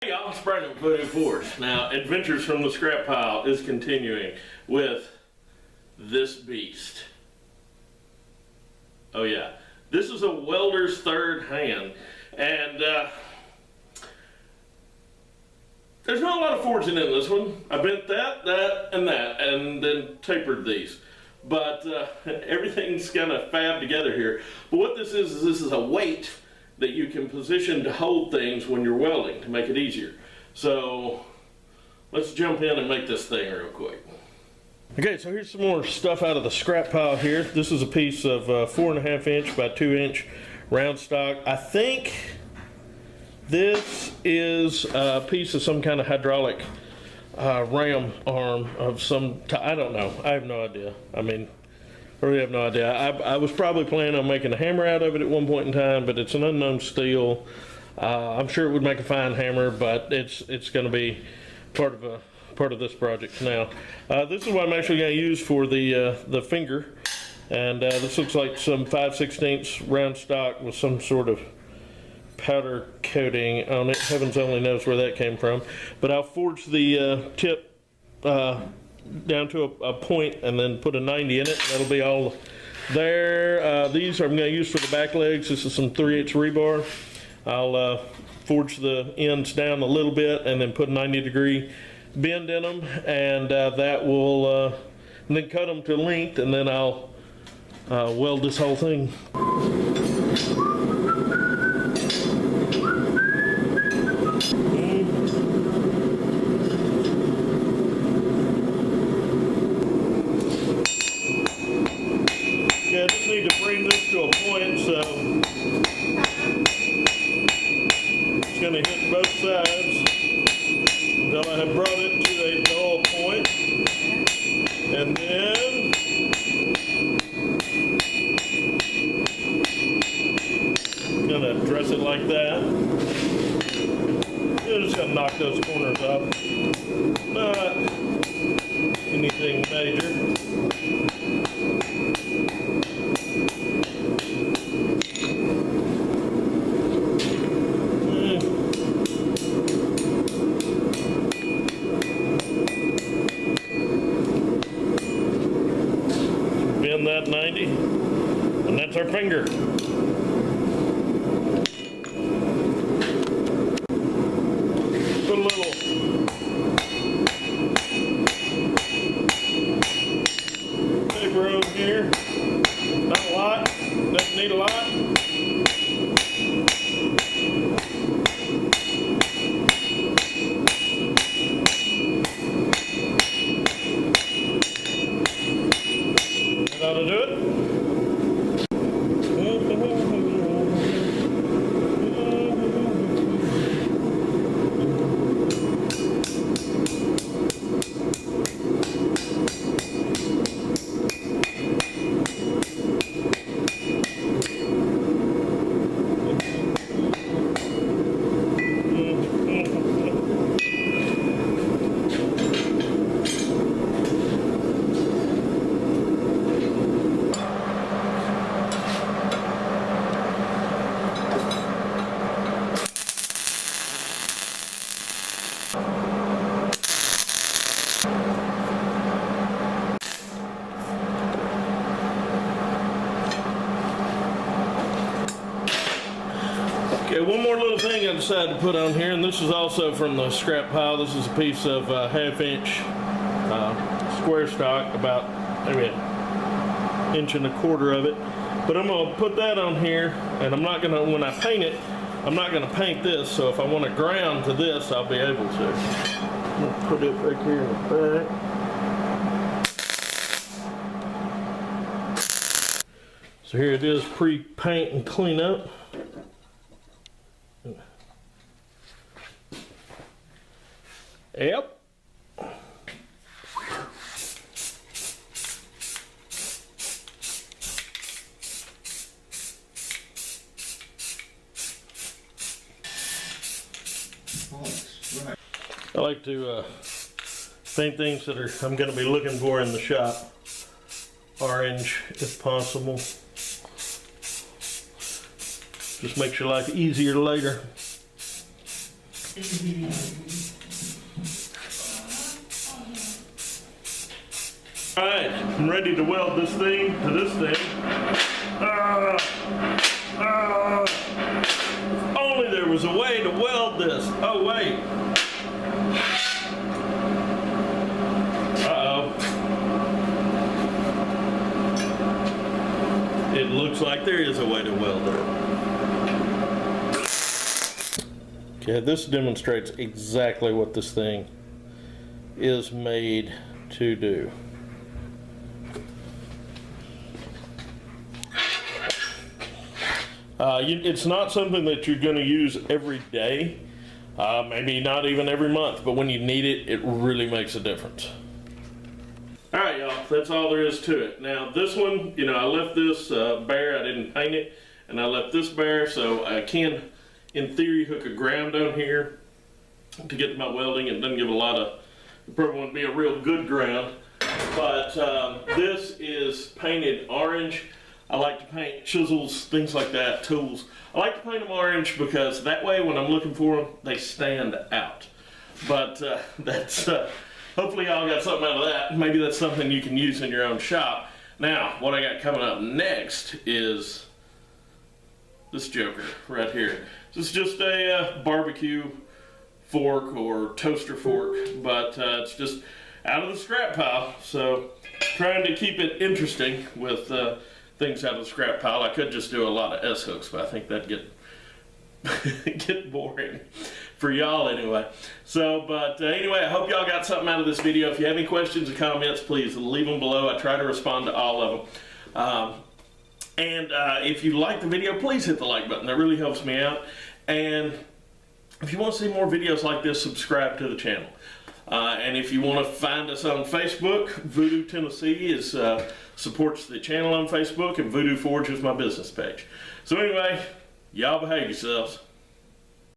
Hey y'all, it's Brandon with Voodoo Force. Now, Adventures from the Scrap Pile is continuing with this beast. Oh yeah, this is a welder's third hand, and there's not a lot of forging in this one. I bent that, and then tapered these. But everything's kind of fabbed together here. But what this is a weight that you can position to hold things when you're welding to make it easier. So let's jump in and make this thing real quick. Okay, so here's some more stuff out of the scrap pile here. This is a piece of 4.5 inch by 2 inch round stock. I think this is a piece of some kind of hydraulic ram arm of some type. I don't know. I have no idea. I mean, I really have no idea. I was probably planning on making a hammer out of it at one point in time, but it's an unknown steel. I'm sure it would make a fine hammer, but it's going to be part of this project now. This is what I'm actually going to use for the finger, and this looks like some 5/16 round stock with some sort of powder coating on it. Heavens only knows where that came from. But I'll forge the tip down to a point and then put a 90 in it. That'll be all there. These I'm going to use for the back legs. This is some 3/8 rebar. I'll forge the ends down a little bit and then put a 90-degree bend in them, and that will and then cut them to length, and then I'll weld this whole thing. Yeah, I just need to bring this to a point, so it's going to hit both sides until I have brought it to a dull point, and then I'm going to dress it like that. I'm just going to knock those corners off. Not anything major. Bend that 90, and that's our finger. Put a little paper over here. Not a lot, doesn't need a lot. That ought to do it. Okay, one more little thing I decided to put on here, and this is also from the scrap pile. This is a piece of 1/2 inch square stock, about maybe an 1.25 inches of it. But I'm going to put that on here, and I'm not going to, when I paint it, I'm not going to paint this, so if I want to ground to this, I'll be able to. I'm going to put it right here in the back. So here it is, pre-paint and clean up. Yep. I like to paint things that I'm going to be looking for in the shop. Orange, if possible. Just makes your life easier later. Alright, I'm ready to weld this thing to this thing. If only there was a way to weld this. Oh wait. Uh-oh. It looks like there is a way to weld it. Okay, this demonstrates exactly what this thing is made to do. It's not something that you're going to use every day, maybe not even every month, but when you need it, it really makes a difference. Alright y'all, that's all there is to it. Now this one, you know, I left this bare, I didn't paint it, and I left this bare, so I can, in theory, hook a ground on here to get to my welding. It doesn't give a lot of, it probably wouldn't be a real good ground, but this is painted orange. I like to paint chisels, things like that, tools. I like to paint them orange because that way when I'm looking for them, they stand out. But that's, hopefully y'all got something out of that. Maybe that's something you can use in your own shop. Now, what I got coming up next is this joker right here. This is just a barbecue fork or toaster fork, but it's just out of the scrap pile. So trying to keep it interesting with things out of the scrap pile. I could just do a lot of S-hooks, but I think that'd get boring for y'all anyway. So, but anyway, I hope y'all got something out of this video. If you have any questions or comments, please leave them below. I try to respond to all of them. And if you like the video, please hit the like button. That really helps me out. And if you want to see more videos like this, subscribe to the channel. And if you want to find us on Facebook, Voodoo Tennessee is supports the channel on Facebook, and Voodoo Forge is my business page. So anyway, y'all behave yourselves.